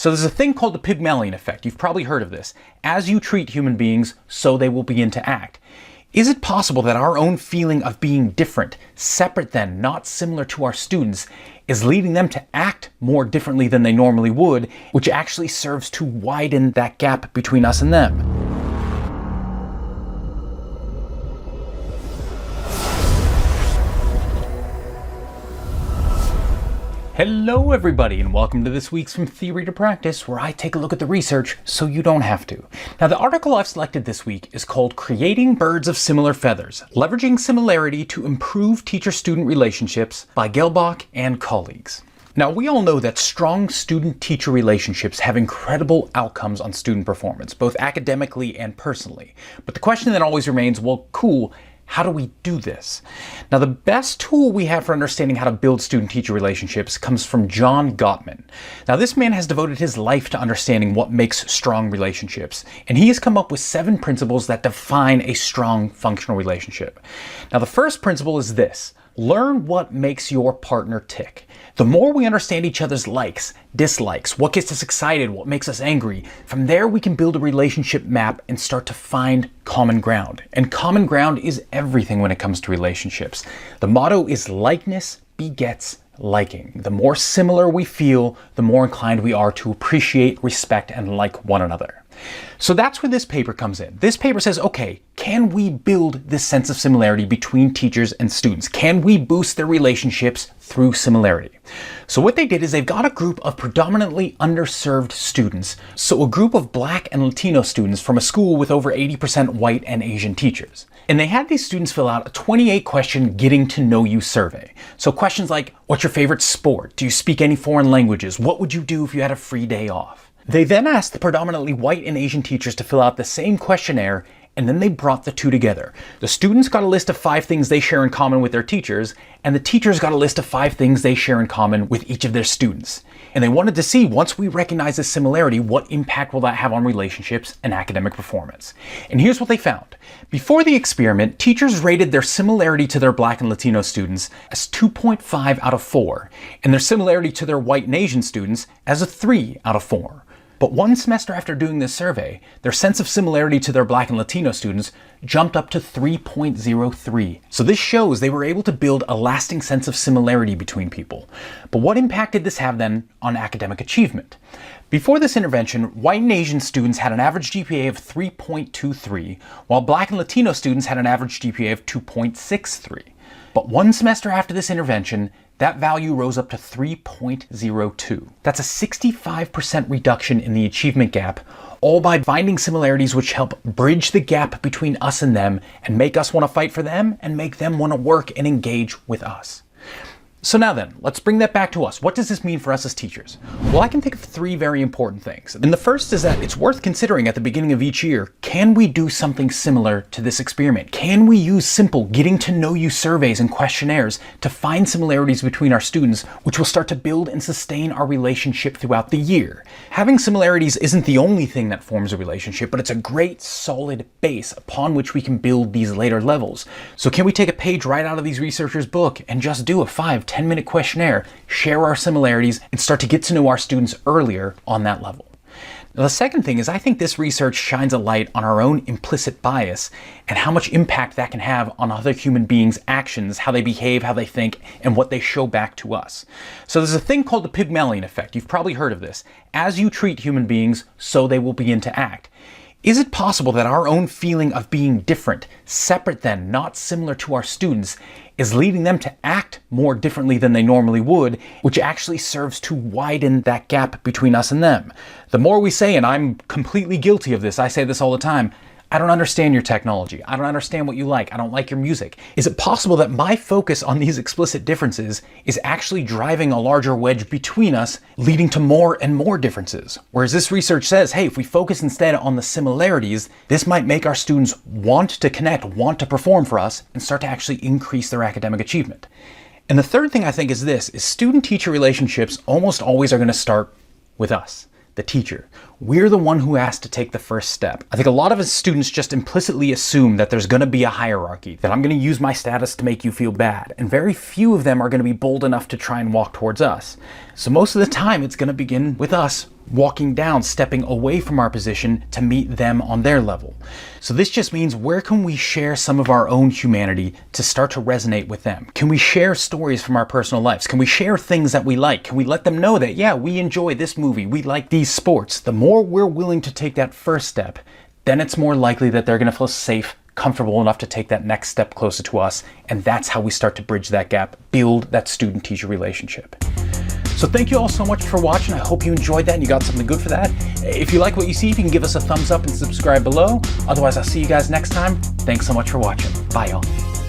So there's a thing called the Pygmalion effect. You've probably heard of this. As you treat human beings, so they will begin to act. Is it possible that our own feeling of being different, separate than, not similar to our students, is leading them to act more differently than they normally would, which actually serves to widen that gap between us and them? Hello everybody, and welcome to this week's From Theory to Practice, where I take a look at the research so you don't have to. Now, the article I've selected this week is called Creating Birds of Similar Feathers, Leveraging Similarity to Improve Teacher-Student Relationships by Gelbach and colleagues. Now, we all know that strong student-teacher relationships have incredible outcomes on student performance, both academically and personally. But the question that always remains, well, cool, how do we do this? Now, the best tool we have for understanding how to build student-teacher relationships comes from John Gottman. Now, this man has devoted his life to understanding what makes strong relationships, and he has come up with 7 principles that define a strong functional relationship. Now, the first principle is this: learn what makes your partner tick. The more we understand each other's likes, dislikes, what gets us excited, what makes us angry, from there we can build a relationship map and start to find common ground. And common ground is everything when it comes to relationships. The motto is likeness begets liking. The more similar we feel, the more inclined we are to appreciate, respect, and like one another. So that's where this paper comes in. This paper says, okay, can we build this sense of similarity between teachers and students? Can we boost their relationships through similarity? So what they did is they've got a group of predominantly underserved students, so a group of Black and Latino students from a school with over 80% white and Asian teachers. And they had these students fill out a 28-question getting to know you survey. So questions like, what's your favorite sport? Do you speak any foreign languages? What would you do if you had a free day off? They then asked the predominantly white and Asian teachers to fill out the same questionnaire, and then they brought the two together. The students got a list of 5 things they share in common with their teachers, and the teachers got a list of 5 things they share in common with each of their students. And they wanted to see, once we recognize this similarity, what impact will that have on relationships and academic performance? And here's what they found. Before the experiment, teachers rated their similarity to their Black and Latino students as 2.5 out of 4, and their similarity to their white and Asian students as a 3 out of 4. But 1 semester after doing this survey, their sense of similarity to their Black and Latino students jumped up to 3.03. So this shows they were able to build a lasting sense of similarity between people. But what impact did this have then on academic achievement? Before this intervention, white and Asian students had an average GPA of 3.23, while Black and Latino students had an average GPA of 2.63. But 1 semester after this intervention, that value rose up to 3.02. That's a 65% reduction in the achievement gap, all by finding similarities which help bridge the gap between us and them and make us want to fight for them and make them want to work and engage with us. So now then, let's bring that back to us. What does this mean for us as teachers? Well, I can think of 3 very important things. And the first is that it's worth considering at the beginning of each year, can we do something similar to this experiment? Can we use simple getting to know you surveys and questionnaires to find similarities between our students, which will start to build and sustain our relationship throughout the year? Having similarities isn't the only thing that forms a relationship, but it's a great solid base upon which we can build these later levels. So can we take a page right out of these researchers' book and just do a 5-10-minute questionnaire, share our similarities, and start to get to know our students earlier on that level? Now, the second thing is I think this research shines a light on our own implicit bias and how much impact that can have on other human beings' actions, how they behave, how they think, and what they show back to us. So there's a thing called the Pygmalion effect. You've probably heard of this. As you treat human beings, so they will begin to act. Is it possible that our own feeling of being different, separate than, not similar to our students, is leading them to act more differently than they normally would, which actually serves to widen that gap between us and them? The more we say, and I'm completely guilty of this, I say this all the time, I don't understand your technology. I don't understand what you like. I don't like your music. Is it possible that my focus on these explicit differences is actually driving a larger wedge between us, leading to more and more differences? Whereas this research says, hey, if we focus instead on the similarities, this might make our students want to connect, want to perform for us, and start to actually increase their academic achievement. And the third thing I think is this, is student-teacher relationships almost always are going to start with us, the teacher. we're the one who has to take the first step. I think a lot of us students just implicitly assume that there's going to be a hierarchy, that I'm going to use my status to make you feel bad, and very few of them are going to be bold enough to try and walk towards us. So most of the time it's going to begin with us walking down, stepping away from our position to meet them on their level. So this just means, where can we share some of our own humanity to start to resonate with them? Can we share stories from our personal lives? Can we share things that we like? Can we let them know that, yeah, we enjoy this movie, we like these sports? The more we're willing to take that first step, then it's more likely that they're going to feel safe, comfortable enough to take that next step closer to us. And that's how we start to bridge that gap, build that student-teacher relationship. So thank you all so much for watching. I hope you enjoyed that and you got something good for that. If you like what you see, if you can give us a thumbs up and subscribe below. Otherwise, I'll see you guys next time. Thanks so much for watching. Bye, y'all.